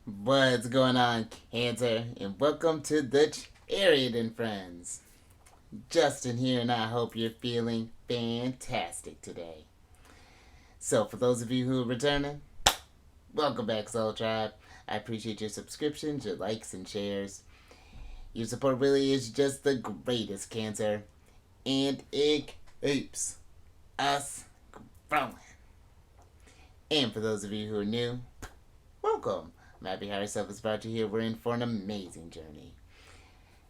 What's going on, Cancer? And welcome to the Chariot Friends. Justin here, and I hope you're feeling fantastic today. So, for those of you who are returning, welcome back, Soul Tribe. I appreciate your subscriptions, your likes, and shares. Your support really is just the greatest, Cancer, and it keeps us growing. And for those of you who are new, welcome. I'm happy how yourself has brought you here. We're in for an amazing journey.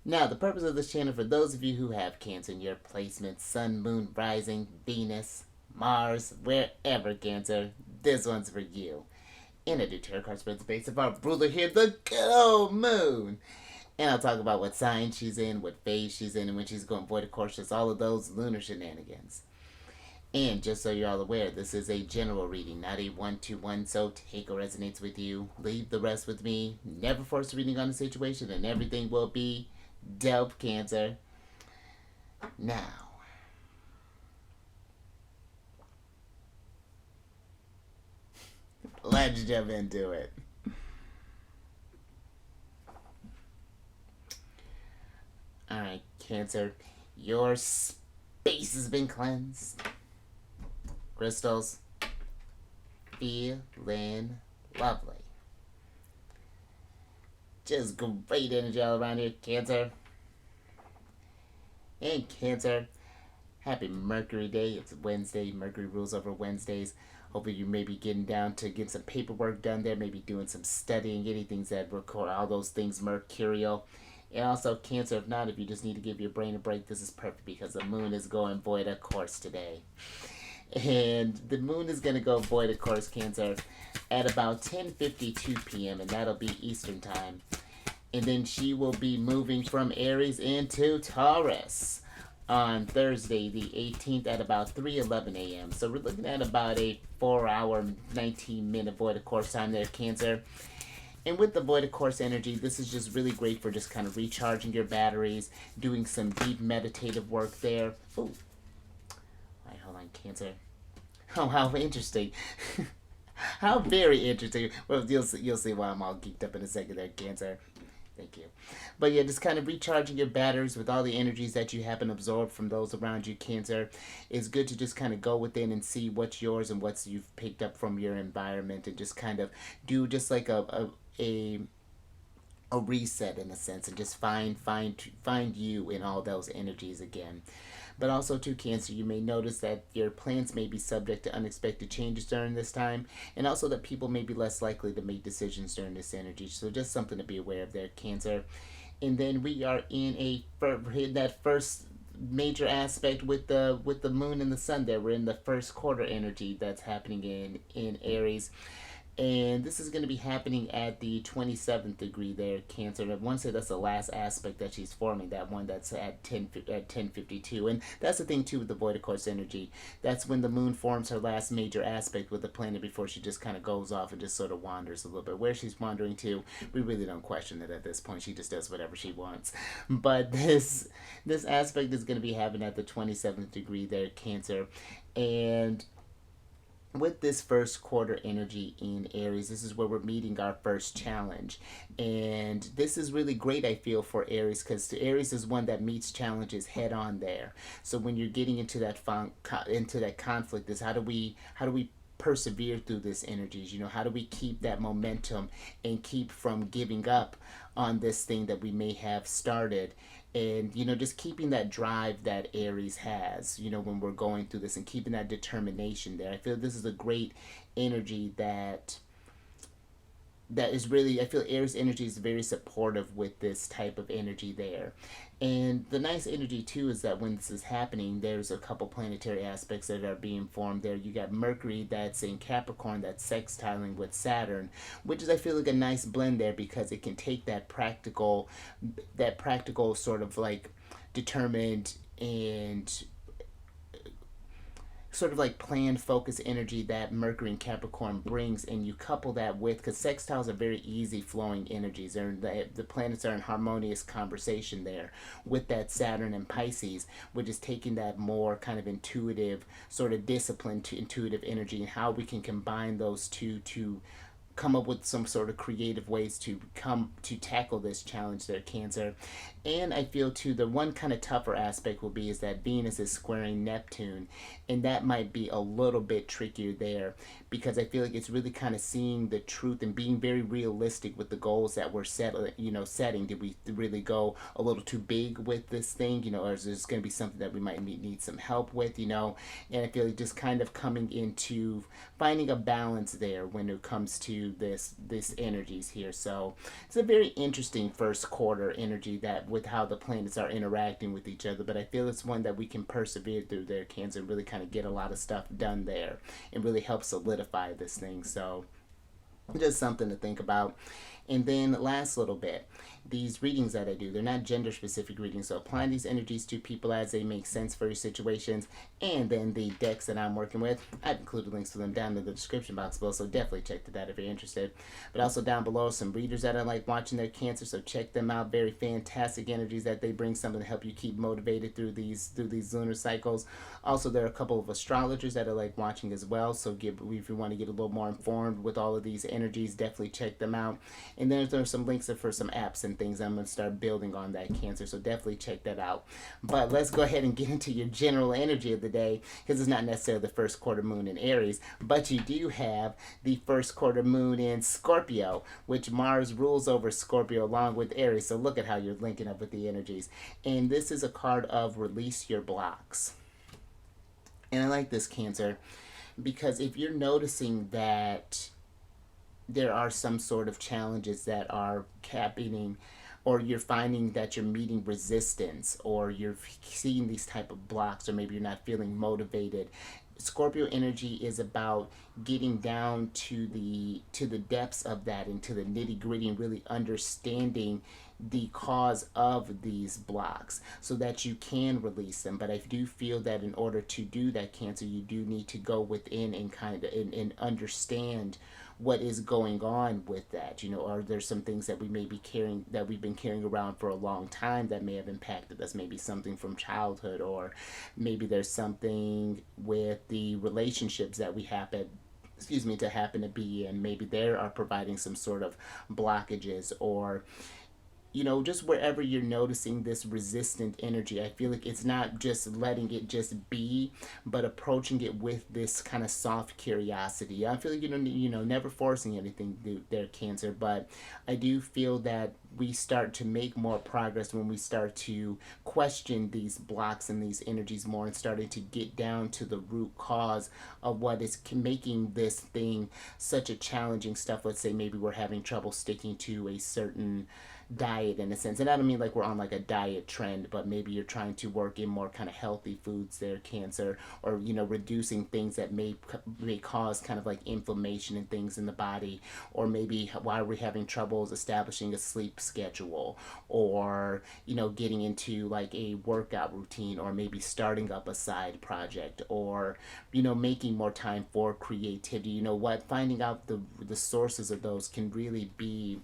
Now, the purpose of this channel, for those of you who have Cancer in your placements, Sun, Moon, Rising, Venus, Mars, wherever, Cancer, this one's for you. And I do tarot card spreads based on our ruler here, the good old Moon. And I'll talk about what sign she's in, what phase she's in, and when she's going void of course, just all of those lunar shenanigans. And just so you're all aware, this is a general reading, not a one-to-one, so take what resonates with you. Leave the rest with me. Never force a reading on a situation, and everything will be dope, Cancer. Now, let's jump into it. Alright, Cancer, your space has been cleansed. Crystals, feeling lovely. Just great energy all around here, Cancer. And Cancer, happy Mercury Day. It's Wednesday. Mercury rules over Wednesdays. Hopefully you may be getting down to get some paperwork done there, maybe doing some studying, anything that record all those things mercurial. And also, Cancer, if not, if you just need to give your brain a break, this is perfect because the moon is going void of course today. And the moon is going to go void of course, Cancer, at about 10:52 p.m., and that'll be Eastern time. And then she will be moving from Aries into Taurus on Thursday, the 18th, at about 3:11 a.m. So we're looking at about a 4-hour, 19-minute void of course time there, Cancer. And with the void of course energy, this is just really great for just kind of recharging your batteries, doing some deep meditative work there. Ooh. All right, hold on, Cancer. Oh, how interesting. How very interesting. Well, you'll see why I'm all geeked up in a second there, Cancer. Thank you. But yeah, just kind of recharging your batteries with all the energies that you haven't absorbed from those around you, Cancer. It's good to just kind of go within and see what's yours and what's you've picked up from your environment, and just kind of do just like a reset in a sense, and just find you in all those energies again. But also, too, Cancer, you may notice that your plans may be subject to unexpected changes during this time, and also that people may be less likely to make decisions during this energy. So just something to be aware of there, Cancer. And then we are in that first major aspect with the moon and the sun there. We're in the first quarter energy that's happening in Aries, and this is going to be happening at the 27th degree there, Cancer. And I want to say that's the last aspect that she's forming, that one that's at 10:52. And that's the thing too with the void of course energy. That's when the moon forms her last major aspect with the planet before she just kind of goes off and just sort of wanders a little bit. Where she's wandering to, we really don't question it at this point. She just does whatever she wants. But this aspect is going to be happening at the 27th degree there, Cancer. And with this first quarter energy in Aries, this is where we're meeting our first challenge. And this is really great, I feel, for Aries, because Aries is one that meets challenges head on there. So when you're getting into that conflict, is how do we persevere through this energies? How do we keep that momentum and keep from giving up on this thing that we may have started? And just keeping that drive that Aries has, when we're going through this, and keeping that determination there. I feel this is a great energy that is really, I feel Aries energy is very supportive with this type of energy there. And the nice energy too is that when this is happening, there's a couple planetary aspects that are being formed there. You got Mercury that's in Capricorn, that's sextiling with Saturn, which is, I feel, like a nice blend there, because it can take that practical sort of like determined and sort of like planned focus energy that Mercury and Capricorn brings, and you couple that with, because sextiles are very easy flowing energies, and the planets are in harmonious conversation there with that Saturn and Pisces, which is taking that more kind of intuitive, sort of disciplined to intuitive energy, and how we can combine those two to come up with some sort of creative ways to come to tackle this challenge there, Cancer. And I feel too the one kind of tougher aspect will be is that Venus is squaring Neptune, and that might be a little bit trickier there, because I feel like it's really kind of seeing the truth and being very realistic with the goals that we're setting. Did we really go a little too big with this thing, or is this going to be something that we might need some help with, And I feel like just kind of coming into finding a balance there when it comes to this energies here. So it's a very interesting first quarter energy, that with how the planets are interacting with each other. But I feel it's one that we can persevere through there, Cancer, and really kind of get a lot of stuff done there and really help solidify this thing. So just something to think about. And then last little bit, these readings that I do, they're not gender specific readings, so applying these energies to people as they make sense for your situations. And then the decks that I'm working with, I've included links to them down in the description box below, so definitely check that out if you're interested. But also down below, some readers that I like watching their Cancer, so check them out. Very fantastic energies that they bring, something to help you keep motivated through these lunar cycles. Also, there are a couple of astrologers that I like watching as well, so if you want to get a little more informed with all of these energies, definitely check them out. And then there's some links for some apps and things. I'm going to start building on that, Cancer, so definitely check that out. But let's go ahead and get into your general energy of the day, because it's not necessarily the first quarter moon in Aries, but you do have the first quarter moon in Scorpio, which Mars rules over Scorpio along with Aries. So look at how you're linking up with the energies. And this is a card of release your blocks. And I like this, Cancer, because if you're noticing that there are some sort of challenges that are happening, or you're finding that you're meeting resistance, or you're seeing these type of blocks, or maybe you're not feeling motivated, Scorpio energy is about getting down to the depths of that, and to the nitty gritty, and really understanding the cause of these blocks so that you can release them. But I do feel that in order to do that, Cancer, you do need to go within and kind of and understand what is going on with that. Are there some things that we may be carrying, that we've been carrying around for a long time, that may have impacted us? Maybe something from childhood, or maybe there's something with the relationships that we happen to be in. Maybe they are providing some sort of blockages, or just wherever you're noticing this resistant energy. I feel like it's not just letting it just be, but approaching it with this kind of soft curiosity. I feel like never forcing anything there, Cancer, but I do feel that we start to make more progress when we start to question these blocks and these energies more, and starting to get down to the root cause of what is making this thing such a challenging stuff. Let's say maybe we're having trouble sticking to a certain diet, in a sense, and I don't mean like we're on like a diet trend, but maybe you're trying to work in more kind of healthy foods there, Cancer, or reducing things that may cause kind of like inflammation and things in the body, or maybe why we're having troubles establishing a sleep schedule, or getting into like a workout routine, or maybe starting up a side project, or making more time for creativity. Finding out the sources of those can really be,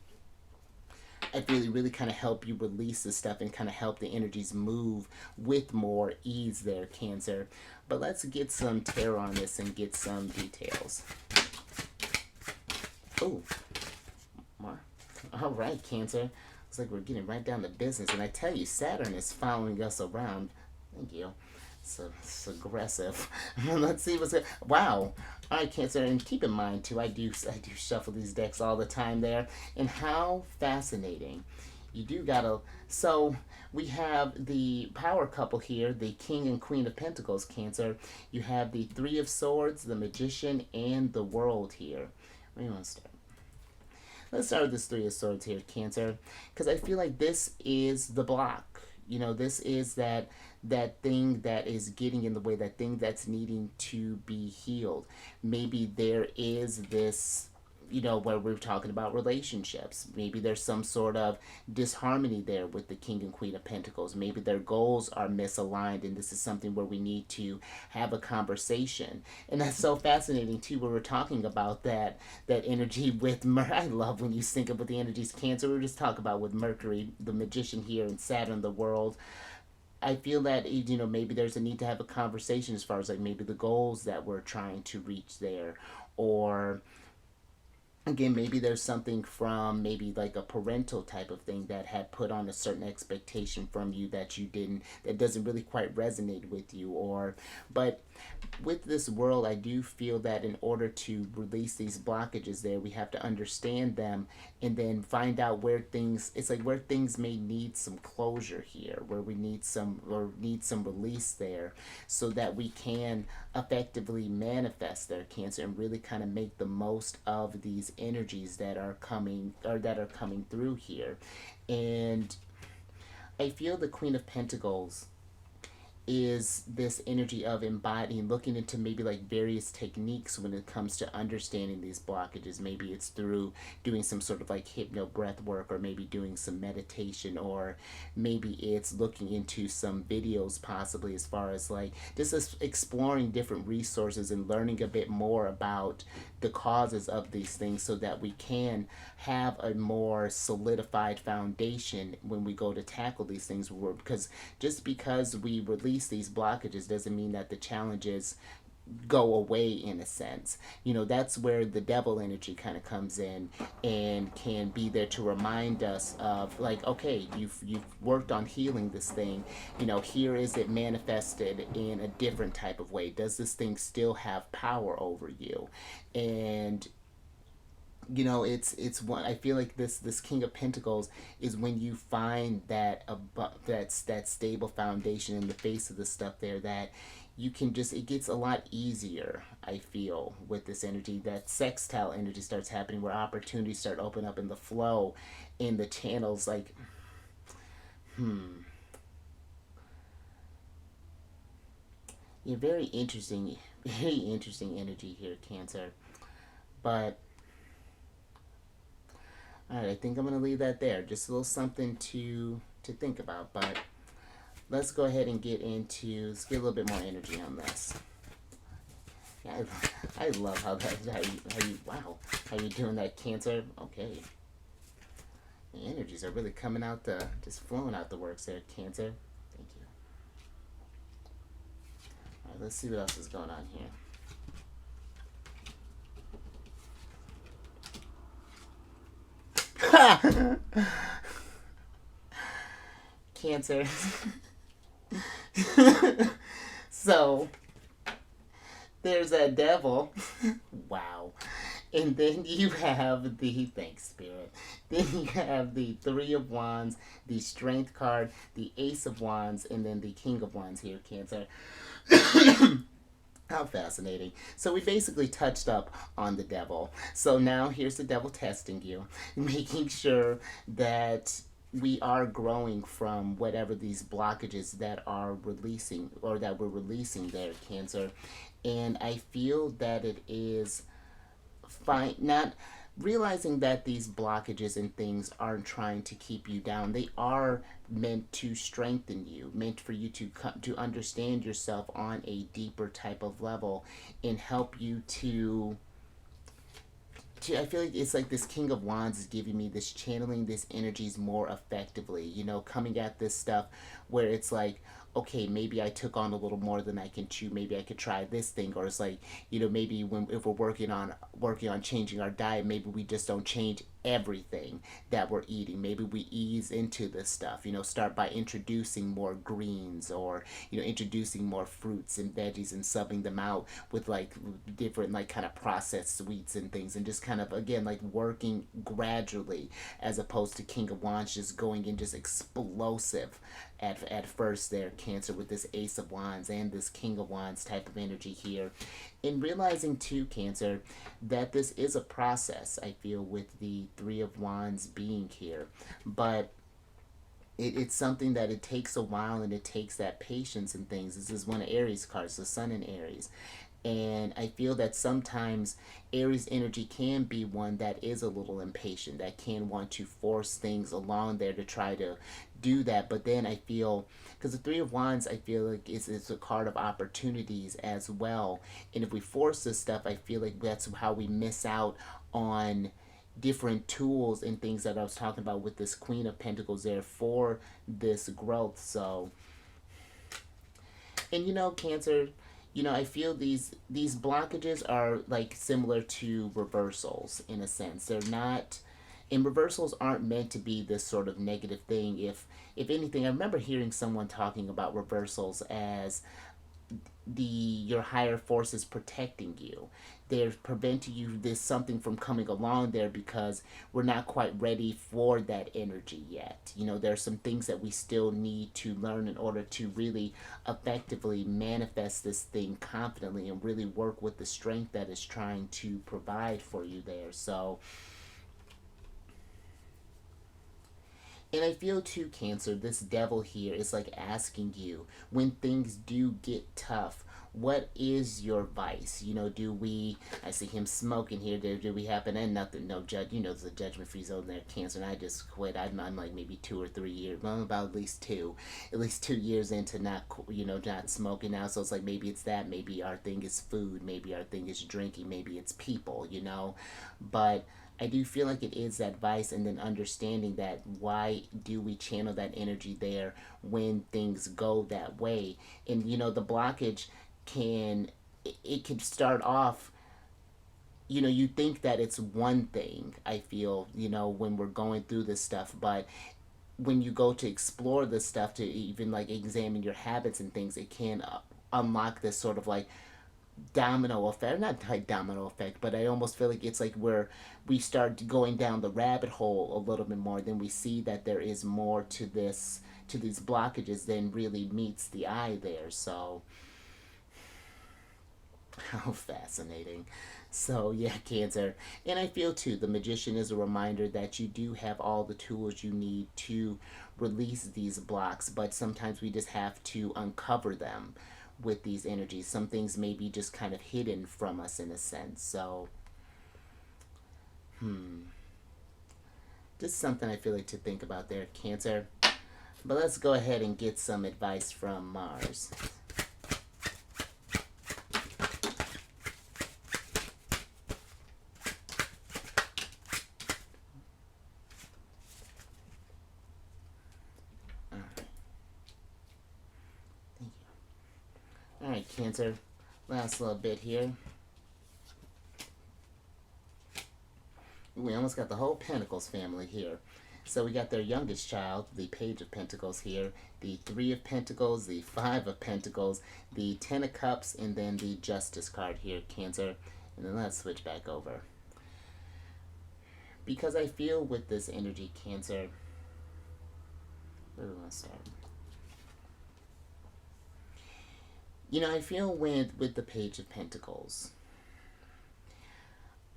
I feel, really kind of help you release this stuff and kind of help the energies move with more ease there, Cancer. But let's get some tarot on this and get some details. Oh, all right, Cancer. Looks like we're getting right down to business. And I tell you, Saturn is following us around. Thank you. So it's aggressive. Let's see what's good. Wow. All right, Cancer, and keep in mind too, I do shuffle these decks all the time there, and how fascinating. You do gotta. So we have the power couple here, the King and Queen of Pentacles, Cancer. You have the Three of Swords, the Magician, and the World here. Where do you want to start? Let's start with this Three of Swords here, Cancer, because I feel like this is the block. This is that thing that is getting in the way, that thing that's needing to be healed. Maybe there is this, where we're talking about relationships. Maybe there's some sort of disharmony there with the King and Queen of Pentacles. Maybe their goals are misaligned, and this is something where we need to have a conversation. And that's so fascinating too, where we're talking about that energy with Mercury. I love when you think about the energies, Cancer. We were just talking about with Mercury, the Magician here, and Saturn, the World. I feel that maybe there's a need to have a conversation as far as like maybe the goals that we're trying to reach there, or Again, maybe there's something from maybe like a parental type of thing that had put on a certain expectation from you that you didn't, that doesn't really quite resonate with you. Or but with this world, I do feel that in order to release these blockages there, we have to understand them and then find out where things, it's like where things may need some closure here, where we need some, or need some release there, so that we can effectively manifest their Cancer and really kind of make the most of these energies that are coming, or that are coming through here. And I feel the Queen of Pentacles is this energy of embodying, looking into maybe like various techniques when it comes to understanding these blockages. Maybe it's through doing some sort of like hypno breath work, or maybe doing some meditation, or maybe it's looking into some videos, possibly, as far as like just exploring different resources and learning a bit more about the causes of these things, so that we can have a more solidified foundation when we go to tackle these things. Because just because we release these blockages doesn't mean that the challenges go away, in a sense. That's where the devil energy kind of comes in and can be there to remind us of, like, okay, you've worked on healing this thing. Here is it manifested in a different type of way. Does this thing still have power over you? And it's one, I feel like this King of Pentacles is when you find that stable foundation in the face of the stuff there, that you can just, it gets a lot easier, I feel, with this energy. That sextile energy starts happening, where opportunities start opening up in the flow, in the channels. Like, yeah, very interesting energy here, Cancer. But all right, I think I'm gonna leave that there. Just a little something to think about. But let's go ahead and let's get a little bit more energy on this. Yeah, I love how you doing that, Cancer. Okay, the energies are really coming out, just flowing out the works there, Cancer. Thank you. All right, let's see what else is going on here. Cancer. So there's a devil. Wow. And then you have the, thanks, Spirit. Then you have the Three of Wands, the Strength card, the Ace of Wands, and then the King of Wands here, Cancer. How fascinating. So we basically touched up on the devil. So now here's the devil testing you, making sure that we are growing from whatever these blockages that are releasing, or that we're releasing there, Cancer. And I feel that it is fine, not realizing that these blockages and things aren't trying to keep you down. They are meant to strengthen you, meant for you to understand yourself on a deeper type of level, and help you to, I feel like it's like this King of Wands is giving me this, channeling this energies more effectively, coming at this stuff where it's like, okay, maybe I took on a little more than I can chew. Maybe I could try this thing. Or it's like, maybe if we're working on changing our diet, maybe we just don't change everything that we're eating. Maybe we ease into this stuff. Start by introducing more greens, or introducing more fruits and veggies, and subbing them out with like different, like, kind of processed sweets and things, and just kind of, again, like, working gradually, as opposed to King of Wands just going in just explosive at first there, Cancer, with this Ace of Wands and this King of Wands type of energy here. And realizing too, Cancer, that this is a process, I feel, with the Three of Wands being here. But it's something that it takes a while, and it takes that patience and things. This is one of Aries cards, the Sun in Aries. And I feel that sometimes Aries energy can be one that is a little impatient, that can want to force things along there to try to do that. But then I feel, because the Three of Wands, I feel like is a card of opportunities as well. And if we force this stuff, I feel like that's how we miss out on different tools and things that I was talking about with this Queen of Pentacles there for this growth. So, and Cancer, I feel these blockages are like similar to reversals in a sense. They're not, and reversals aren't meant to be this sort of negative thing. If anything, I remember hearing someone talking about reversals as your higher forces protecting you. They're preventing you this something from coming along there because we're not quite ready for that energy yet. There are some things that we still need to learn in order to really effectively manifest this thing confidently and really work with the strength that is trying to provide for you there. So, and I feel too, Cancer, this devil here is like asking you when things do get tough, what is your vice? Do we, I see him smoking here, do we happen, and nothing, no judge, there's a judgment free zone there, Cancer, and I just quit. I'm like maybe 2 or 3 years, well, about at least 2 years into not smoking now. So it's like maybe it's that, maybe our thing is food, maybe our thing is drinking, maybe it's people. But I do feel like it is that vice, and then understanding that why do we channel that energy there when things go that way. And the blockage it can start off, you think that it's one thing, I feel, when we're going through this stuff, but when you go to explore this stuff, to even like examine your habits and things, it can unlock this sort of like domino effect, not like domino effect, but I almost feel like it's like where we start going down the rabbit hole a little bit more, then we see that there is more to these blockages than really meets the eye there. So how fascinating. So yeah, Cancer. And I feel too, the Magician is a reminder that you do have all the tools you need to release these blocks, but sometimes we just have to uncover them with these energies. Some things may be just kind of hidden from us in a sense. So, just something I feel like to think about there, Cancer. But let's go ahead and get some advice from Mars. Alright, Cancer. Last little bit here. We almost got the whole Pentacles family here. So we got their youngest child, the Page of Pentacles here, the Three of Pentacles, the Five of Pentacles, the Ten of Cups, and then the Justice card here, Cancer. And then let's switch back over. Because I feel with this energy, Cancer, where do we want to start? I feel with the Page of Pentacles,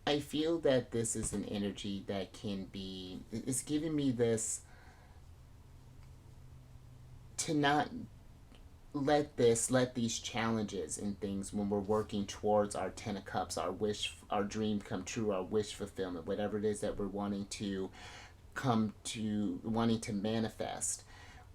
I feel that this is an energy that can be, it's giving me this to not let these challenges and things when we're working towards our Ten of Cups, our wish, our dream come true, our wish fulfillment, whatever it is that we're wanting to manifest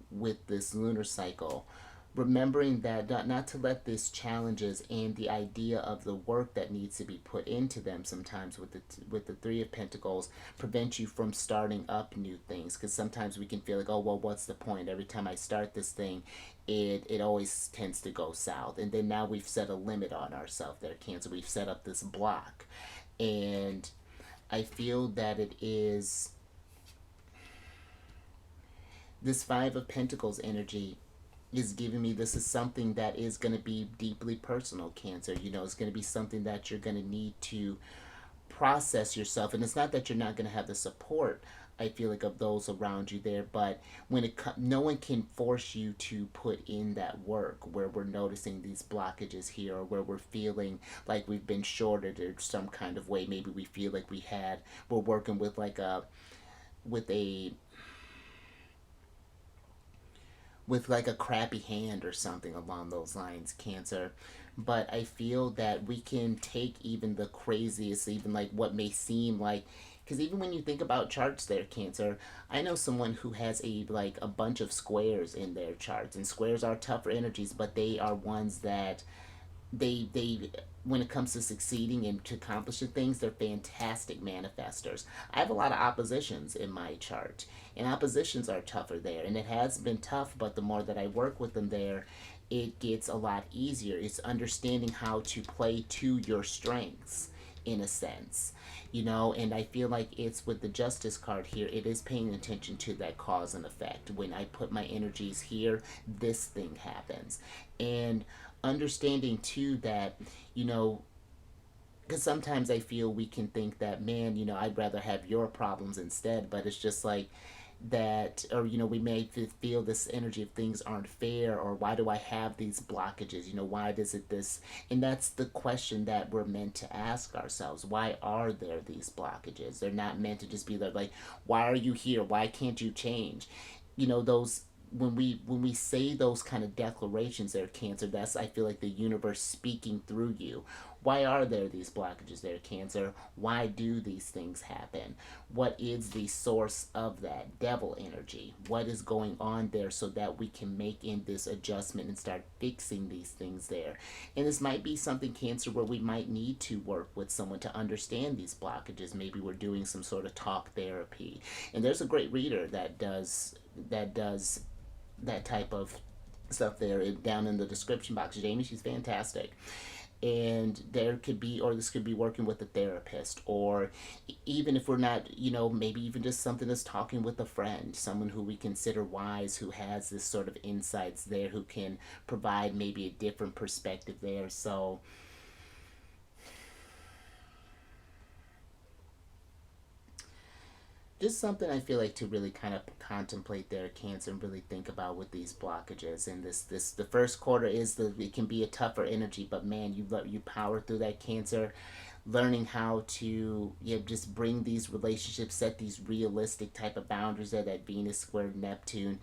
with this lunar cycle. Remembering that not to let these challenges and the idea of the work that needs to be put into them sometimes with the Three of Pentacles prevent you from starting up new things, because sometimes we can feel like, oh well, what's the point? Every time I start this thing, it always tends to go south. And then now we've set a limit on ourselves there, Cancer. We've set up this block, and I feel that it is this Five of Pentacles energy is giving me this is something that is going to be deeply personal, Cancer. It's going to be something that you're going to need to process yourself. And it's not that you're not going to have the support, I feel like, of those around you there, but when no one can force you to put in that work where we're noticing these blockages here, or where we're feeling like we've been shorted or some kind of way. Maybe we feel like we're working with like a crappy hand or something along those lines, Cancer. But I feel that we can take even the craziest, even like what may seem like, because even when you think about charts there, Cancer, I know someone who has a bunch of squares in their charts, and squares are tougher energies, but they are ones that they when it comes to succeeding and to accomplishing things, they're fantastic manifestors. I have a lot of oppositions in my chart, and oppositions are tougher there, and it has been tough, but the more that I work with them there, it gets a lot easier. It's understanding how to play to your strengths in a sense, and I feel like it's with the Justice card here, it is paying attention to that cause and effect. When I put my energies here, this thing happens. And understanding too that, you know, because sometimes I feel we can think that, man, I'd rather have your problems instead, but it's just like that, or we may feel this energy of things aren't fair, or why do I have these blockages, why does it this, and that's the question that we're meant to ask ourselves. Why are there these blockages? They're not meant to just be there like, why are you here, why can't you change, those, when we say those kind of declarations there, Cancer, that's, I feel like, the universe speaking through you. Why are there these blockages there, Cancer? Why do these things happen? What is the source of that devil energy? What is going on there, so that we can make in this adjustment and start fixing these things there? And this might be something, Cancer, where we might need to work with someone to understand these blockages. Maybe we're doing some sort of talk therapy. And there's a great reader that does that type of stuff there down in the description box. Jamie, she's fantastic. And there could be, or this could be working with a therapist, or even if we're not, maybe even just something that's talking with a friend, someone who we consider wise, who has this sort of insights there, who can provide maybe a different perspective there. So just something I feel like to really kind of contemplate there, Cancer, and really think about with these blockages. And this the first quarter is it can be a tougher energy, but man, you power through that, Cancer. Learning how to, just bring these relationships, set these realistic type of boundaries there, that Venus squared Neptune,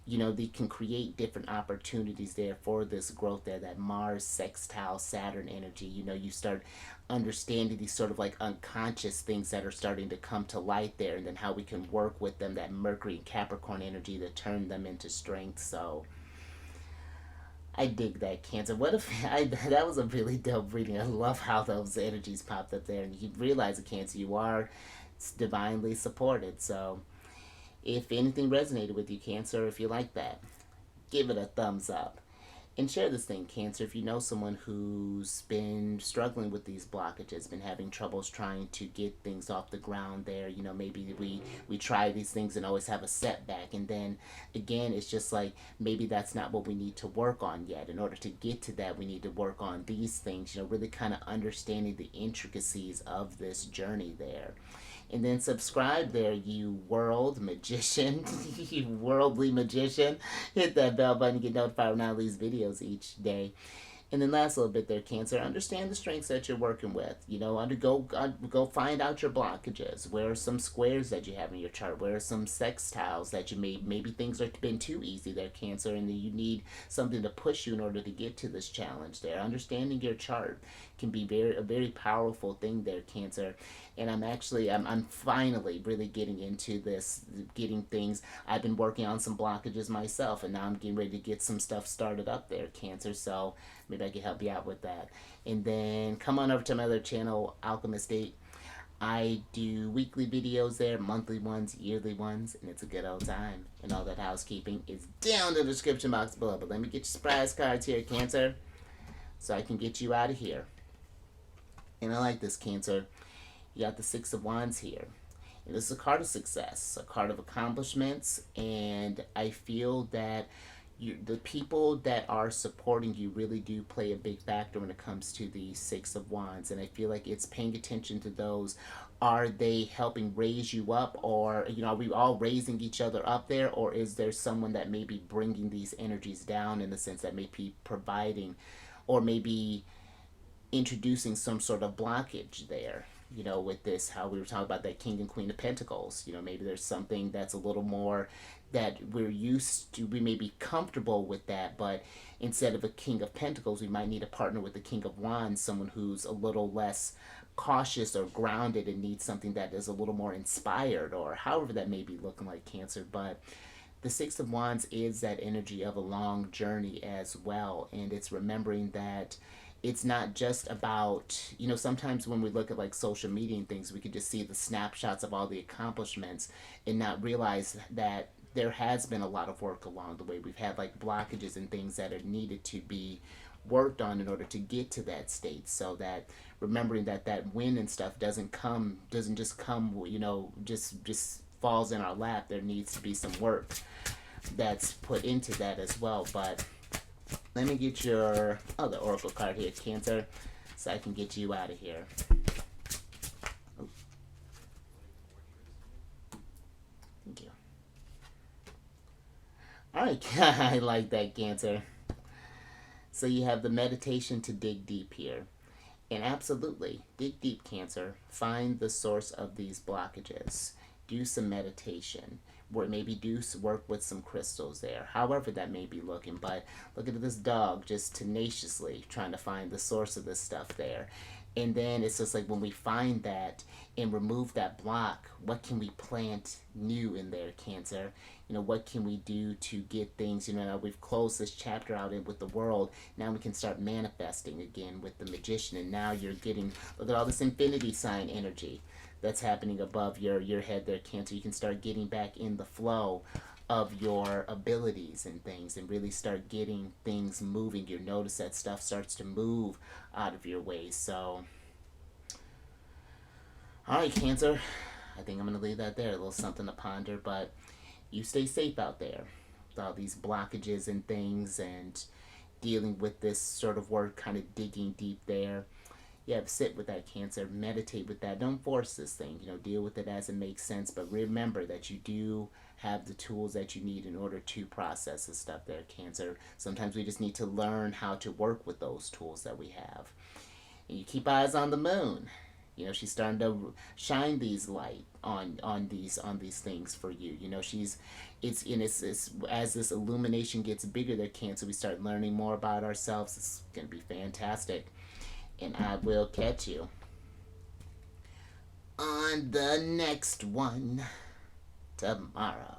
they can create different opportunities there for this growth there, that Mars sextile Saturn energy. You start understanding these sort of like unconscious things that are starting to come to light there, and then how we can work with them, that Mercury and Capricorn energy, to turn them into strength. So I dig that, Cancer. What if that was a really dope reading. I love how those energies popped up there, and you realize it, Cancer, you are divinely supported. So if anything resonated with you, Cancer, if you like that, give it a thumbs up. And share this thing, Cancer, if you know someone who's been struggling with these blockages, been having troubles trying to get things off the ground there. Maybe we try these things and always have a setback, and then again, it's just like, maybe that's not what we need to work on yet. In order to get to that, we need to work on these things, really kind of understanding the intricacies of this journey there. And then subscribe there, you world magician, you worldly magician. Hit that bell button to get notified when I release videos each day. And then last little bit there, Cancer, understand the strengths that you're working with. Go find out your blockages. Where are some squares that you have in your chart? Where are some sextiles that you made? Maybe things have been too easy there, Cancer, and you need something to push you in order to get to this challenge there. Understanding your chart can be a very powerful thing there, Cancer. And I'm finally really getting into this, getting things. I've been working on some blockages myself, and now I'm getting ready to get some stuff started up there, Cancer. So maybe I can help you out with that. And then come on over to my other channel, Alchemist 8. I do weekly videos there, monthly ones, yearly ones, and it's a good old time. And all that housekeeping is down in the description box below. But let me get your surprise cards here, Cancer, so I can get you out of here. And I like this, Cancer. You got the Six of Wands here. And this is a card of success, a card of accomplishments, and I feel that the people that are supporting you really do play a big factor when it comes to the Six of Wands. And I feel like it's paying attention to those. Are they helping raise you up, or are we all raising each other up there, or is there someone that may be bringing these energies down, in the sense that may be providing, or maybe introducing some sort of blockage there? With this, how we were talking about that King and Queen of Pentacles, maybe there's something that's a little more that we're used to, we may be comfortable with that, but instead of a King of Pentacles, we might need a partner with the King of Wands, someone who's a little less cautious or grounded and needs something that is a little more inspired, or however that may be looking like, Cancer. But the Six of Wands is that energy of a long journey as well, and it's remembering that it's not just about, sometimes when we look at like social media and things, we could just see the snapshots of all the accomplishments and not realize that there has been a lot of work along the way. We've had like blockages and things that are needed to be worked on in order to get to that state, so that remembering that that win and stuff doesn't just come, just falls in our lap. There needs to be some work that's put into that as well. But let me get your other oracle card here, Cancer, so I can get you out of here. Oh. Thank you. All right. I like that, Cancer. So you have the meditation to dig deep here. And absolutely, dig deep, Cancer. Find the source of these blockages. Do some meditation. Or maybe work with some crystals there. However that may be looking. But look at this dog just tenaciously trying to find the source of this stuff there. And then it's just like when we find that and remove that block, what can we plant new in there, Cancer? What can we do to get things, now we've closed this chapter out with the world. Now we can start manifesting again with the Magician. And now you're getting, look at all this infinity sign energy that's happening above your head there, Cancer. You can start getting back in the flow of your abilities and things and really start getting things moving. You'll notice that stuff starts to move out of your way. So, all right, Cancer. I think I'm going to leave that there. A little something to ponder, but you stay safe out there with all these blockages and things and dealing with this sort of work, kind of digging deep there. Yeah, sit with that, Cancer. Meditate with that. Don't force this thing. Deal with it as it makes sense. But remember that you do have the tools that you need in order to process this stuff there, Cancer. Sometimes we just need to learn how to work with those tools that we have. And you keep eyes on the moon. She's starting to shine these light on these things for you. It's as this illumination gets bigger there, Cancer, we start learning more about ourselves. It's gonna be fantastic. And I will catch you on the next one tomorrow.